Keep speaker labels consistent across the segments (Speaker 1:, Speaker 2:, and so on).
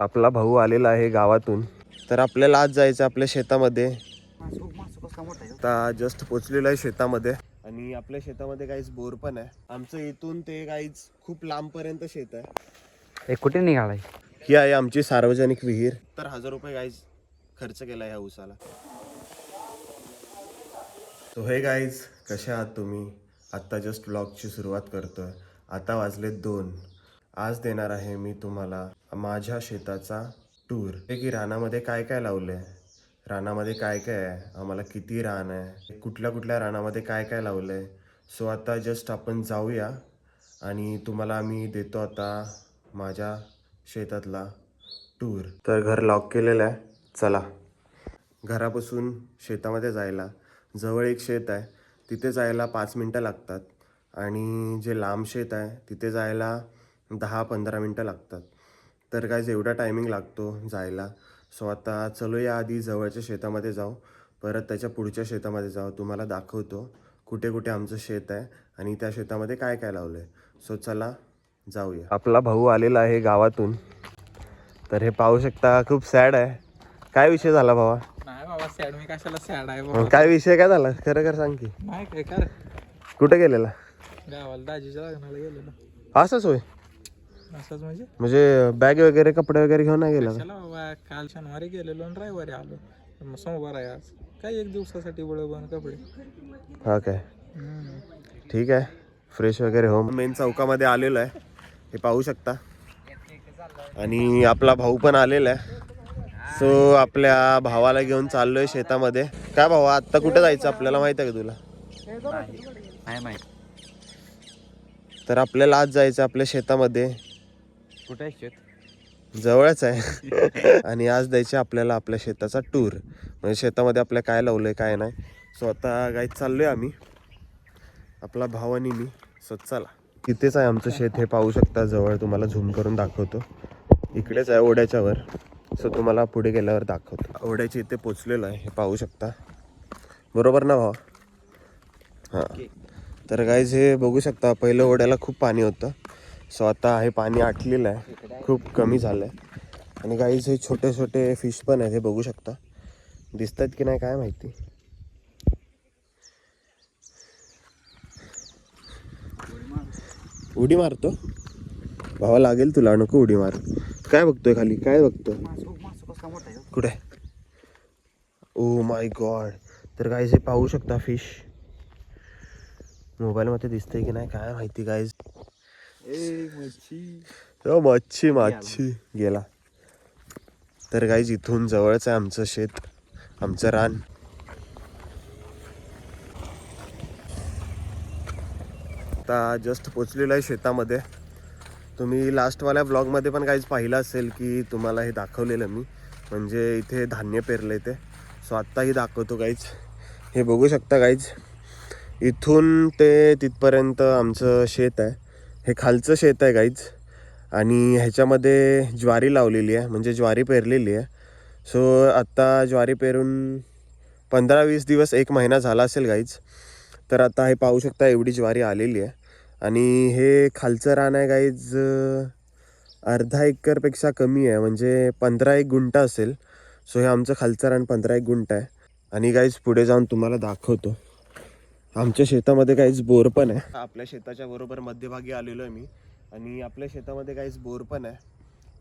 Speaker 1: आपला भाऊ आलेला आहे गावातून, तर आपल्याला आज जायचं आपल्या शेतामध्ये. आता जस्ट पोचलेलो आहे शेतामध्ये आणि आपल्या शेतामध्ये काहीच बोर पण आहे. आमचं इथून ते काहीच खूप लांबपर्यंत शेत आहे.
Speaker 2: कुठे निघालाय?
Speaker 1: ही आहे आमची सार्वजनिक विहीर. तर 1000 रुपये गाईज खर्च केला ह्या उसाला. तो हे गाईज, कसे आहात तुम्ही? आत्ता जस्ट ब्लॉगची सुरुवात करतोय. आता वाजले 2. आज देणार आहे मी तुम्हाला माझ्या शेताचा टूर. की रानामध्ये काय काय लावलंय, रानामध्ये काय काय आहे, आम्हाला किती रान आहे, कुठल्या कुठल्या रानामध्ये काय काय लावलंय. सो आता जस्ट आपण जाऊया आणि तुम्हाला आम्ही देतो आता माझ्या शेतातला टूर. तर घर लॉक केलेलं आहे. चला, घरापासून शेतामध्ये जायला जवळ एक शेत आहे, तिथे जायला 5 मिनटं लागतात आणि जे लांब शेत आहे तिथे जायला 10-15 मिनटं लागतात. तर काय एवढा टायमिंग लागतो जायला. सो आता चलूया, आधी जवळच्या शेतामध्ये जाऊ, परत त्याच्या पुढच्या शेतामध्ये जाऊ. तुम्हाला दाखवतो कुठे कुठे आमचं शेत आहे आणि त्या शेतामध्ये काय काय लावलं आहे. सो चला जाऊया. आपला भाऊ आलेला आहे गावातून, तर हे पाहू शकता. खूप सॅड आहे. काय विषय झाला भावा?
Speaker 3: नाही बाबा सॅड, मी कशाला सॅड आहे बाबा.
Speaker 1: काय विषय काय झाला, खरं खरं सांग की.
Speaker 3: नाही काय कर,
Speaker 1: कुठे गेलेला?
Speaker 3: गावाला दाजीच्या लग्नाला गेलेलो.
Speaker 1: असंच होय?
Speaker 3: असंच म्हणजे
Speaker 1: म्हणजे बॅग वगैरे कपडे वगैरे घेऊन नाही गेला?
Speaker 3: कशाला बाबा, काल शनिवारी गेलेलो आणि रविवारी आलो. मग सोमवार आहे आज, काय एक दिवसासाठी बळबण कपडे.
Speaker 1: हा काय, ठीक आहे. फ्रेश वगैरे हो. मेन चौकामध्ये आलेलो आहे, हे पाहू शकता. आणि आपला भाऊ पण आलेला आहे. सो आपल्या भावाला घेऊन चाललोय शेतामध्ये. काय भावा, आत्ता कुठे जायचं आपल्याला माहित आहे का तुला?
Speaker 2: नाही माहित.
Speaker 1: तर आपल्याला आज जायचं आपल्या शेतामध्ये.
Speaker 2: कुठे आहे शेत?
Speaker 1: जवळच आहे. आणि आज द्यायचे आपल्याला आपल्या शेताचा टूर, म्हणजे शेतामध्ये आपल्या काय लावलंय काय नाही. सो आता गाईत चाललोय आम्ही, आपला भाव आणि मी. सो चला, तिथेच आहे आमचं शेत, हे पाहू शकता जवळ. तुम्हाला झूम करून दाखवतो. इकडेच आहे ओढ्याच्या वर. सो तुम्हाला पुढे गेल्यावर दाखवतो. ओढ्याच्या इथे पोचलेलो आहे, हे पाहू शकता. बरोबर ना भावा? हां. तर गाईज हे बघू शकता, पहिलं ओढ्याला खूप पाणी होतं. सो आता हे पाणी आटलेलं आहे, खूप कमी झालं आहे. आणि गाईज हे छोटे छोटे फिश पण आहेत, हे बघू शकता. दिसतात की नाही काय माहिती. उडी मारतो भावा, लागेल तुला, नको उडी मार. काय बघतोय खाली, काय बघतोय? कुठे? Oh my God. तर गाईज हे पाहू शकता फिश. मोबाईलमध्ये दिसतंय की नाही काय माहिती गाईज. मच्छी गेला. तर गाईज इथून जवळच आहे आमचं शेत, आमचं रान. आता जस्ट पोचलेलं आहे शेतामध्ये. तुम्ही लास्टवाल्या ब्लॉगमध्ये पण काहीच पाहिलं असेल की तुम्हाला हे दाखवलेलं मी, म्हणजे इथे धान्य पेरलं ते. सो आत्ताही दाखवतो गाईज. हे बघू शकता गाईज, इथून ते तिथपर्यंत आमचं शेत आहे. हे खालचं शेत आहे गाईज. आणि ह्याच्यामध्ये ज्वारी लावलेली आहे, म्हणजे ज्वारी पेरलेली आहे. सो आत्ता ज्वारी पेरून 15-20 दिवस, 1 महिना झाला असेल गाईज. तर आता हे पाहू शकता, एवढी ज्वारी आलेली आहे. आणि हे खालचं रान आहे गाईज, अर्धा एकरपेक्षा कमी आहे, म्हणजे 15-1 गुंठा असेल. सो हे आमचं खालचं रान 15-1 गुंठा आहे. आणि गाईज पुढे जाऊन तुम्हाला दाखवतो. आमच्या शेतामध्ये काहीच बोर पण आहे. आपल्या शेताच्या बरोबर मध्यभागी आलेलो आहे मी. आणि आपल्या शेतामध्ये काहीच बोर पण आहे.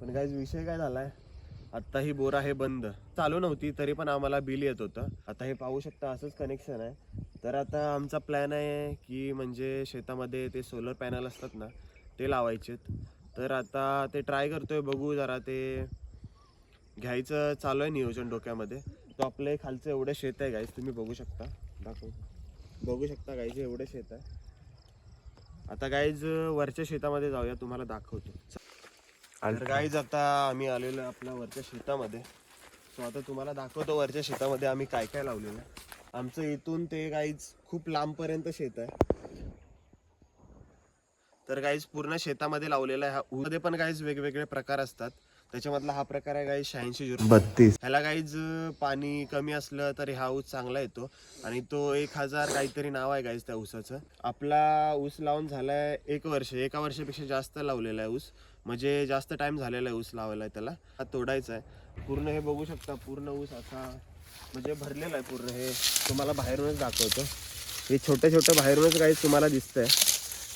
Speaker 1: पण काहीच विषय काय झाला आहे, आत्ता ही बोर आहे बंद, चालू नव्हती तरी पण आम्हाला बिल येत होतं. आता हे पाहू शकता, असंच कनेक्शन आहे. तर आता आमचा प्लॅन आहे की म्हणजे शेतामध्ये ते सोलर पॅनल असतात ना, ते लावायचेत. तर आता ते ट्राय करतोय, बघू जरा, ते घ्यायचं चालू आहे नियोजन डोक्यामध्ये. तो आपलं खालचं एवढं शेत आहे गाईज, तुम्ही बघू शकता. बघू शकता गाईज, एवढं शेत आहे. आता गाईज वरच्या शेतामध्ये जाऊया, तुम्हाला दाखवतो. तर गाईज आता आम्ही आलेलो आपल्या वरच्या शेतामध्ये. सो आता तुम्हाला दाखवतो वरच्या शेतामध्ये आम्ही काय काय लावलेलं. आमचं इथून ते गाईज खूप लांबपर्यंत शेत आहे. तर गाईज पूर्ण शेतामध्ये लावलेला आहे. ऊसमध्ये पण गाईज वेगवेगळे प्रकार असतात. त्याच्यामधला हा प्रकार आहे गाईज 86-32. ह्याला गाईज पाणी कमी असलं तरी हा ऊस चांगला येतो. आणि तो 1000 काहीतरी नाव आहे गाईज त्या ऊसाचं. आपला ऊस लावून झालाय 1 वर्ष, 1 वर्षापेक्षा जास्त लावलेला आहे ऊस. म्हणजे जास्त टाइम झालेला आहे ऊस लावायला त्याला. हा तोडायचा आहे पूर्ण. हे बघू शकता पूर्ण ऊस असा म्हणजे भरलेला आहे पूर्ण. हे तुम्हाला बाहेरूनच दाखवतो. हे छोटे छोटे बाहेरूनच गाईज तुम्हाला दिसतंय.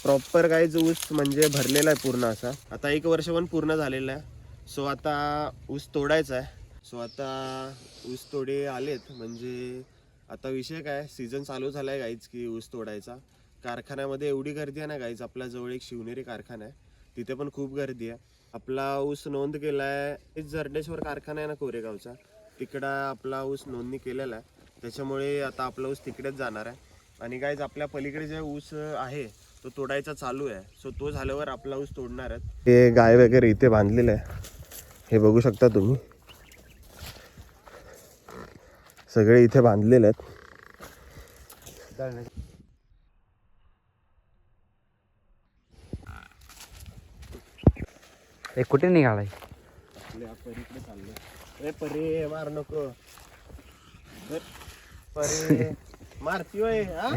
Speaker 1: प्रॉपर गाईज ऊस म्हणजे भरलेला आहे पूर्ण असा. आता 1 वर्ष पण पूर्ण झालेलं आहे. सो आता ऊस तोडायचा आहे. सो आता ऊस तोडे आलेत म्हणजे आता विषय काय, सीझन चालू झाला आहे गाईज की ऊस तोडायचा. कारखान्यामध्ये एवढी गर्दी आहे ना गाईज. आपल्या जवळ एक शिवनेरी कारखाना आहे, तिथे पण खूप गर्दी आहे. आपला ऊस नोंद केला आहे जरडेश्वर कारखाना आहे ना कोरेगावचा, तिकडं आपला ऊस नोंदणी केलेला आहे. त्याच्यामुळे आता आपला ऊस तिकडेच जाणार आहे. आणि गाईज आपल्या पलीकडे जे ऊस आहे तो तोडायचा चालू आहे. सो तो झाल्यावर आपला ऊस तोडणार आहे. हे गाय वगैरे इथे बांधलेलं आहे, हे बघू शकता तुम्ही. सगळे इथे बांधलेले आहेत.
Speaker 2: कुठे निघालाय?
Speaker 1: परीकडे चाललोय. परे मार नको परे मारती होय. हा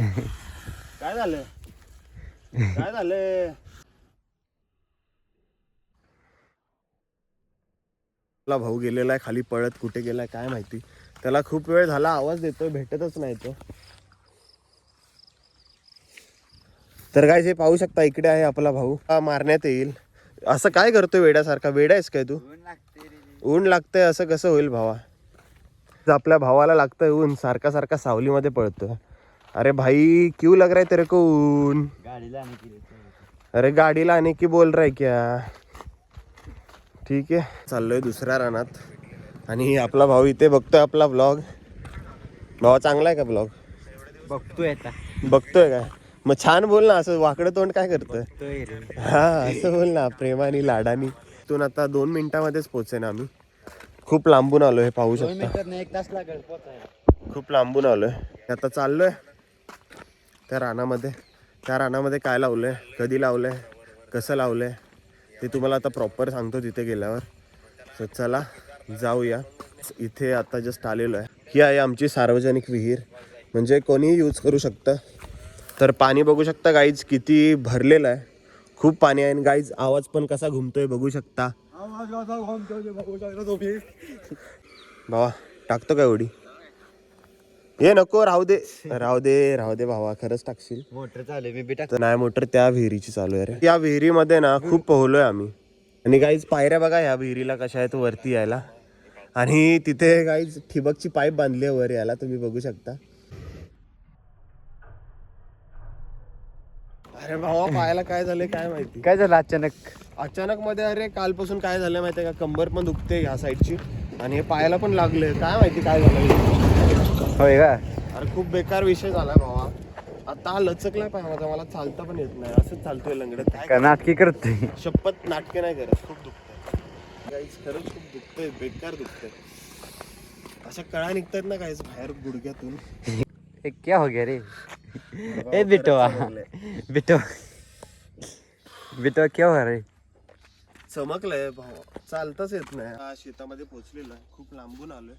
Speaker 1: काय झालं काय झालं? आपला भाऊ गेलेला आहे खाली पळत. कुठे गेलाय काय माहिती. त्याला खूप वेळ झाला आवाज देतोय, भेटतच नाही तो. तर काय हे पाहू शकता इकडे आहे आपला भाऊ. मारण्यात येईल. असं काय करतोय वेड्यासारखा? वेडा आहेस काय तू? ऊन लागतंय असं कसं होईल भावा? आपल्या भावाला लागतंय ऊन, सारखा सारखा सावलीमध्ये पळतोय. अरे भाई क्यों लग रहा है तेरे को ऊन?
Speaker 2: गाडीला आने की
Speaker 1: अरे गाडीला आने की बोल रहा है क्या? ठीक आहे, चाललोय दुसऱ्या रानात. आणि आपला भाऊ इथे बघतोय आपला ब्लॉग. भावा चांगला आहे का ब्लॉग?
Speaker 2: बघतोय आता.
Speaker 1: बघतोय काय? मग छान बोल ना, असं वाकडं तोंड काय करतोय?
Speaker 2: बघतोय रे.
Speaker 1: हा असं बोल ना, प्रेमाने लाडानी. इथून आता 2 मिनिटामध्येच पोहोचेन आम्ही. खूप लांबून आलोय, हे पाहू
Speaker 2: 2
Speaker 1: शकता.
Speaker 2: मिनिटात नाही 1 तास लागेल पोचायला.
Speaker 1: खूप लांबून आलोय. आता चाललोय त्या रानामध्ये. त्या रानामध्ये काय लावलंय, कधी लावलंय, कसं लावलंय ते तुम्हाला आता प्रॉपर सांगतो तिथे गेल्यावर. तर चला जाऊया. इथे आता जस्ट आलेलो आहे. ही आहे आमची सार्वजनिक विहीर, म्हणजे कोणीही यूज करू शकतं. तर पाणी बघू शकता गाईज किती भरलेलं आहे. खूप पाणी आहे. आणि गाईज आवाज पण कसा घुमतोय बघू शकता. भावा टाकतो काय उडी? हे नको, राहू दे राहू दे राहू दे भावा, खरंच टाकशील?
Speaker 2: मोटर चालू मी बिटा.
Speaker 1: तर नाही, मोटर त्या विहिरीची चालू आहे रे. या विहिरीमध्ये ना खूप पोहलोय आम्ही. आणि गाईज पायऱ्या बघा ह्या विहिरीला कशा आहेत वरती यायला. आणि तिथे गाईज ठिबकची पाईप बांधली आहे वर यायला, तुम्ही बघू शकता. अरे भावा पायाला काय झालंय काय माहिती.
Speaker 2: काय झालं अचानक?
Speaker 1: अचानक मध्ये अरे कालपासून काय झालं माहिती आहे का, कंबर पण दुखते ह्या साईडची आणि हे पायाला पण लागले. काय माहिती काय झालं.
Speaker 2: होय का?
Speaker 1: अरे खूप बेकार विषय झालाय भावा. आता हा लचकलाय पाय माझा, मला चालता पण येत नाही, असंच चालतोय लंगडत.
Speaker 2: का नाटकी करतोय?
Speaker 1: शपथ नाटके नाही करत. खूप दुखतंय गाईज, खरंच खूप दुखतंय, बेकार दुखतंय. अशा कळा निघतात ना गाईज बाहेर गुडघ्यातून.
Speaker 2: क्या हो गया रे? ए बिटवा बिटवा बिटवा क्या हो रे?
Speaker 1: चमकलंय भावा, चालताच येत नाही. हा शेतामध्ये पोहोचलेलो आहे, खूप लांबून आलोय.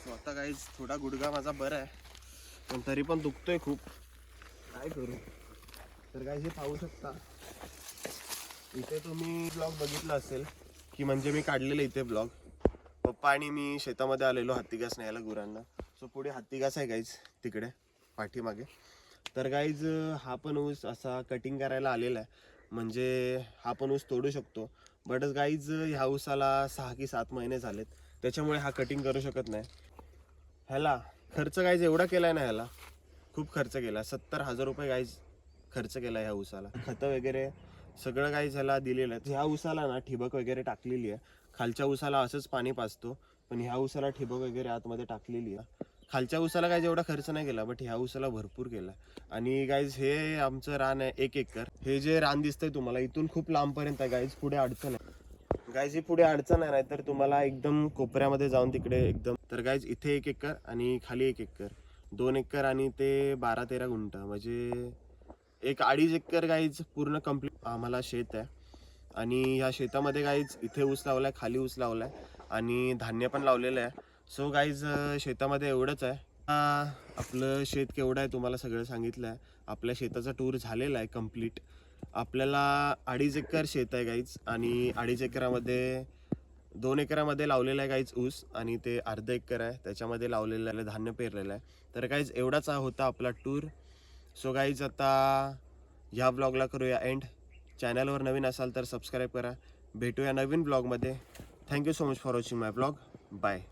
Speaker 1: स्वतः गाईज थोडा गुडघा माझा बरा आहे, पण तरी पण दुखतोय खूप. काय करू? तर गाईज हे पाहू शकता इथे तुम्ही ब्लॉग बघितला असेल की म्हणजे मी काढलेलं इथे ब्लॉग. पप्पा आणि मी शेतामध्ये आलेलो हत्ती घास न्यायला गुरांना. सो पुढे हत्ती घास आहे गाईज तिकडे पाठीमागे. तर गाईज हा पण ऊस असा कटिंग करायला आलेला आहे, म्हणजे हा पण ऊस तोडू शकतो. बट गाईज ह्या ऊसाला 6 की 7 महिने झालेत, त्याच्यामुळे हा कटिंग करू शकत नाही. ह्याला खर्च गाईज एवढा केलाय ना, ह्याला खूप खर्च केला. 70,000 रुपये गाईज खर्च केला ह्या ऊसाला. खतं वगैरे सगळं गाईज ह्याला दिलेलं आहे. ह्या ऊसाला ना ठिबक वगैरे टाकलेली आहे. खालच्या ऊसाला असंच पाणी पाजतो, पण ह्या ऊसाला ठिबक वगैरे आतमध्ये टाकलेली आहे. खालच्या ऊसाला गाईज एवढा खर्च नाही केला, बट ह्या ऊसाला भरपूर केला. आणि गाईज हे आमचं रान आहे 1 एकर. हे जे रान दिसतंय तुम्हाला इथून खूप लांबपर्यंत आहे गाईज. पुढे अडचण आहे गाईज, ही पुढे अडचण आहे, नाही तर तुम्हाला एकदम कोपऱ्यामध्ये जाऊन तिकडे एकदम. तर गाईज इथे 1 एकर आणि खाली 1 एकर, 2 एकर आणि ते 12-13 गुंठ, म्हणजे एक 2.5 एकर गाईज पूर्ण कंप्लीट आम्हाला शेत आहे. आणि ह्या शेतामध्ये गाईज इथे ऊस लावलाय, खाली ऊस लावलाय आणि धान्य पण लावलेलं आहे. सो गाईज शेतामध्ये एवढंच आहे. आपलं शेत केवढं आहे तुम्हाला सगळं सांगितलं आहे. आपल्या शेताचा टूर झालेला आहे कम्प्लीट. आपल्याला 2.5 एकर शेत आहे गाईज आणि 2.5 एकरामध्ये 2 एकरामध्ये लावलेला आहे गाईज ऊस आणि ते अर्धा एकर आहे त्याच्यामध्ये लावलेलं आहे धान्य पेरलेलं आहे. तर गाईज एवढाच होता आपला टूर. सो गाईज आता ह्या ब्लॉगला करूया एंड. चॅनलवर नवीन असाल तर सबस्क्राईब करा. भेटूया नवीन ब्लॉगमध्ये. Thank you so much for watching my blog. Bye.